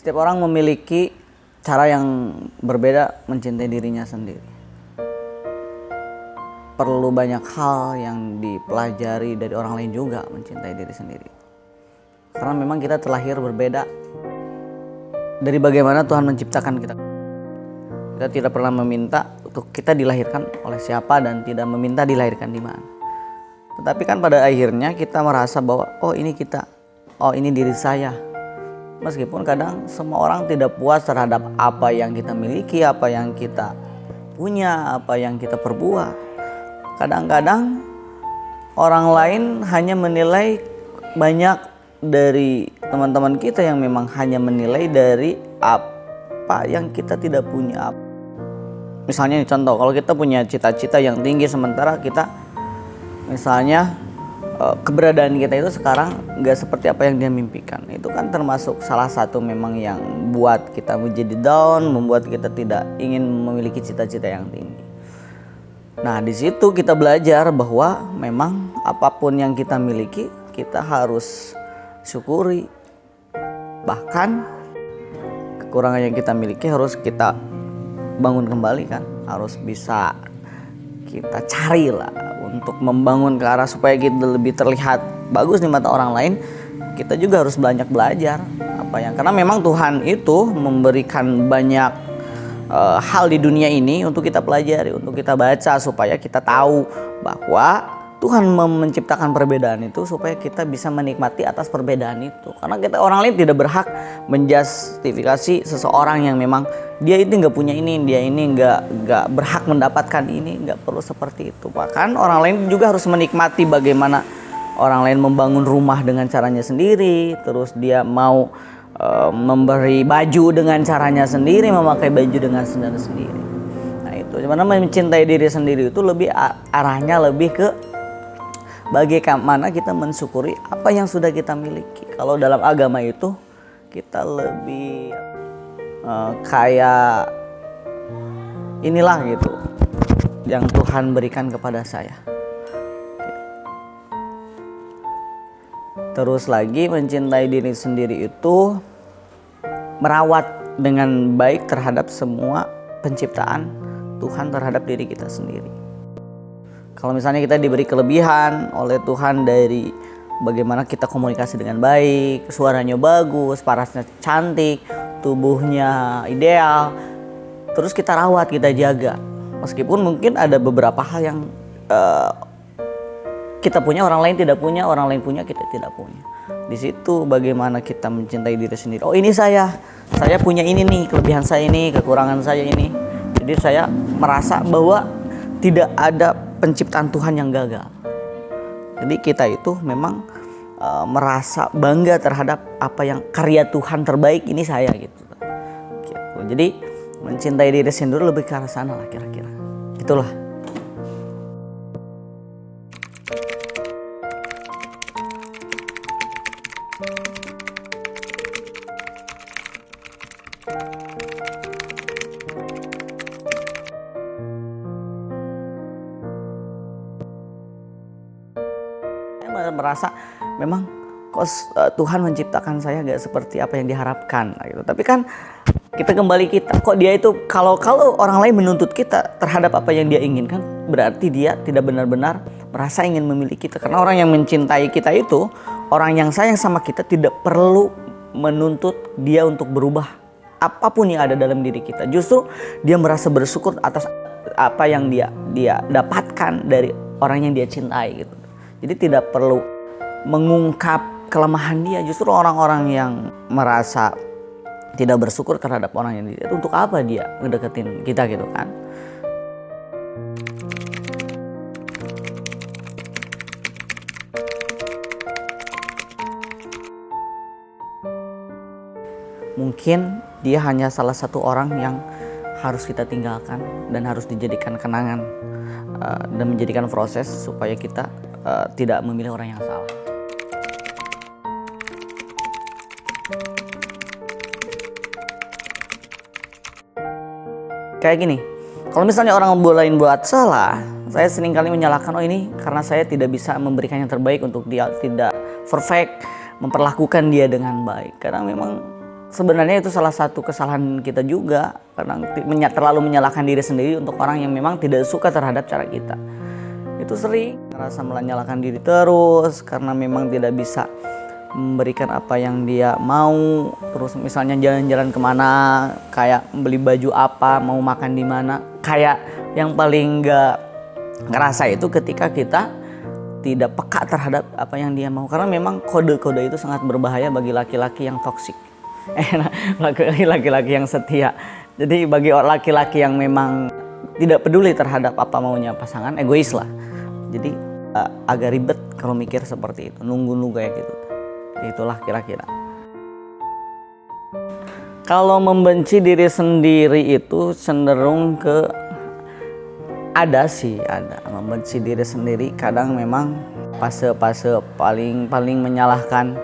Setiap orang memiliki cara yang berbeda mencintai dirinya sendiri. Perlu banyak hal yang dipelajari dari orang lain juga mencintai diri sendiri. Karena memang kita terlahir berbeda dari bagaimana Tuhan menciptakan kita. Kita tidak pernah meminta untuk kita dilahirkan oleh siapa dan tidak meminta dilahirkan di mana. Tetapi kan pada akhirnya kita merasa bahwa oh ini kita, oh ini diri saya. Meskipun kadang semua orang tidak puas terhadap apa yang kita miliki, apa yang kita punya, apa yang kita perbuat. Kadang-kadang orang lain hanya menilai, banyak dari teman-teman kita yang memang hanya menilai dari apa yang kita tidak punya. Misalnya contoh, kalau kita punya cita-cita yang tinggi sementara kita misalnya keberadaan kita itu sekarang nggak seperti apa yang dia mimpikan. Itu kan termasuk salah satu memang yang buat kita menjadi down, membuat kita tidak ingin memiliki cita-cita yang tinggi. Nah, di situ kita belajar bahwa memang apapun yang kita miliki, kita harus syukuri. Bahkan kekurangan yang kita miliki harus kita bangun kembali kan, harus bisa kita carilah untuk membangun ke arah supaya kita lebih terlihat bagus di mata orang lain. Kita juga harus banyak belajar karena memang Tuhan itu memberikan banyak hal di dunia ini untuk kita pelajari, untuk kita baca supaya kita tahu bahwa Tuhan menciptakan perbedaan itu supaya kita bisa menikmati atas perbedaan itu. Karena kita orang lain tidak berhak menjustifikasi seseorang yang memang dia itu nggak punya ini, dia ini nggak berhak mendapatkan ini, nggak perlu seperti itu. Bahkan orang lain juga harus menikmati bagaimana orang lain membangun rumah dengan caranya sendiri, terus dia mau memberi baju dengan caranya sendiri, memakai baju dengan sendiri. Nah itu, gimana mencintai diri sendiri itu lebih arahnya lebih ke bagaimana kita mensyukuri apa yang sudah kita miliki. Kalau dalam agama itu kita lebih kayak inilah gitu yang Tuhan berikan kepada saya. Terus lagi mencintai diri sendiri itu merawat dengan baik terhadap semua penciptaan Tuhan terhadap diri kita sendiri. Kalau misalnya kita diberi kelebihan oleh Tuhan dari bagaimana kita komunikasi dengan baik, suaranya bagus, parasnya cantik, tubuhnya ideal, terus kita rawat, kita jaga. Meskipun mungkin ada beberapa hal yang kita punya, orang lain tidak punya, orang lain punya, kita tidak punya. Di situ bagaimana kita mencintai diri sendiri. Oh ini saya punya ini nih, kelebihan saya ini, kekurangan saya ini. Jadi saya merasa bahwa tidak ada penciptaan Tuhan yang gagal. Jadi kita itu memang merasa bangga terhadap apa yang karya Tuhan terbaik ini saya gitu. Jadi mencintai diri sendiri lebih ke arah sana lah kira-kira. Itulah. Saya merasa memang kok Tuhan menciptakan saya gak seperti apa yang diharapkan gitu. Tapi kan kita kok dia itu kalau orang lain menuntut kita terhadap apa yang dia inginkan, berarti dia tidak benar-benar merasa ingin memiliki kita. Karena orang yang mencintai kita itu, orang yang sayang sama kita tidak perlu menuntut dia untuk berubah apapun yang ada dalam diri kita. Justru dia merasa bersyukur atas apa yang dia dapatkan dari orang yang dia cintai gitu. Jadi tidak perlu mengungkap kelemahan dia. Justru orang-orang yang merasa tidak bersyukur terhadap orang yang dia, untuk apa dia ngedeketin kita gitu kan. Mungkin dia hanya salah satu orang yang harus kita tinggalkan dan harus dijadikan kenangan dan menjadikan proses supaya kita tidak memilih orang yang salah. Kayak gini, kalau misalnya orang lain buat salah, saya seringkali menyalahkan, oh ini karena saya tidak bisa memberikan yang terbaik untuk dia, tidak perfect, memperlakukan dia dengan baik. Karena memang sebenarnya itu salah satu kesalahan kita juga, karena terlalu menyalahkan diri sendiri untuk orang yang memang tidak suka terhadap cara kita. Itu sering merasa menyalahkan diri terus karena memang tidak bisa memberikan apa yang dia mau. Terus misalnya jalan-jalan kemana, kayak beli baju apa, mau makan di mana, kayak yang paling nggak ngerasa itu ketika kita tidak peka terhadap apa yang dia mau, karena memang kode-kode itu sangat berbahaya bagi laki-laki yang toksik, laki-laki yang setia. Jadi bagi laki-laki yang memang tidak peduli terhadap apa maunya pasangan, egois lah. Jadi agak ribet kalau mikir seperti itu, nunggu kayak gitu. Itulah kira-kira. Kalau membenci diri sendiri itu cenderung ke ada membenci diri sendiri. Kadang memang fase paling menyalahkan.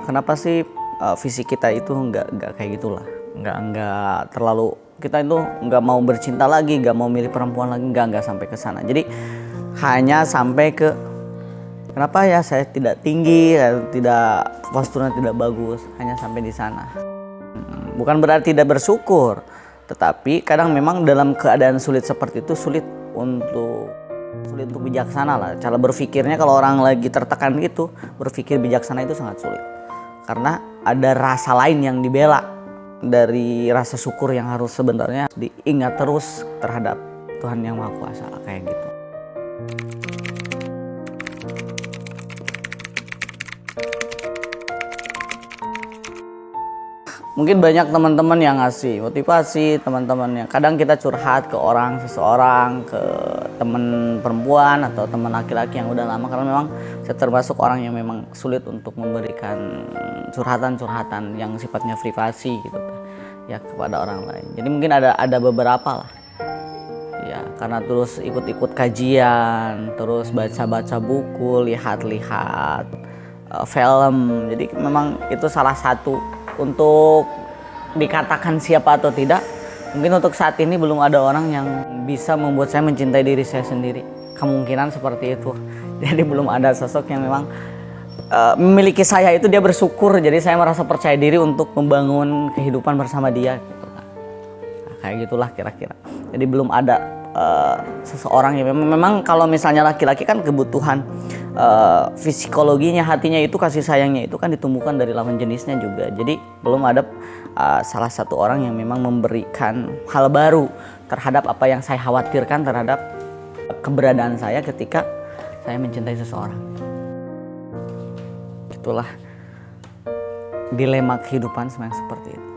Kenapa sih fisik kita itu nggak kayak gitulah, nggak terlalu, kita itu nggak mau bercinta lagi, nggak mau milih perempuan lagi, nggak sampai ke sana. Jadi hanya sampai ke kenapa ya saya tidak tinggi, tidak, posturnya tidak bagus, hanya sampai di sana. Bukan berarti tidak bersyukur, tetapi kadang memang dalam keadaan sulit seperti itu sulit untuk bijaksana lah. Cara berpikirnya kalau orang lagi tertekan gitu, berpikir bijaksana itu sangat sulit. Karena ada rasa lain yang dibela dari rasa syukur yang harus sebenarnya diingat terus terhadap Tuhan yang Maha Kuasa, kayak gitu. Mungkin banyak teman-teman yang ngasih motivasi, teman-teman yang kadang kita curhat ke seseorang, ke teman perempuan atau teman laki-laki yang udah lama, karena memang saya termasuk orang yang memang sulit untuk memberikan curhatan-curhatan yang sifatnya privasi gitu ya kepada orang lain. Jadi mungkin ada beberapa lah ya, karena terus ikut-ikut kajian, terus baca-baca buku, lihat-lihat film. Jadi memang itu salah satu untuk dikatakan siapa atau tidak. Mungkin untuk saat ini belum ada orang yang bisa membuat saya mencintai diri saya sendiri. Kemungkinan seperti itu. Jadi belum ada sosok yang memang memiliki saya itu dia bersyukur. Jadi saya merasa percaya diri untuk membangun kehidupan bersama dia gitu kan. Nah, kayak gitulah kira-kira. Jadi belum ada seseorang yang memang kalau misalnya laki-laki kan kebutuhan psikologinya, hatinya itu, kasih sayangnya itu kan ditumbuhkan dari lawan jenisnya juga. Jadi belum ada salah satu orang yang memang memberikan hal baru terhadap apa yang saya khawatirkan terhadap keberadaan saya ketika saya mencintai seseorang. Itulah dilema kehidupan memang seperti itu.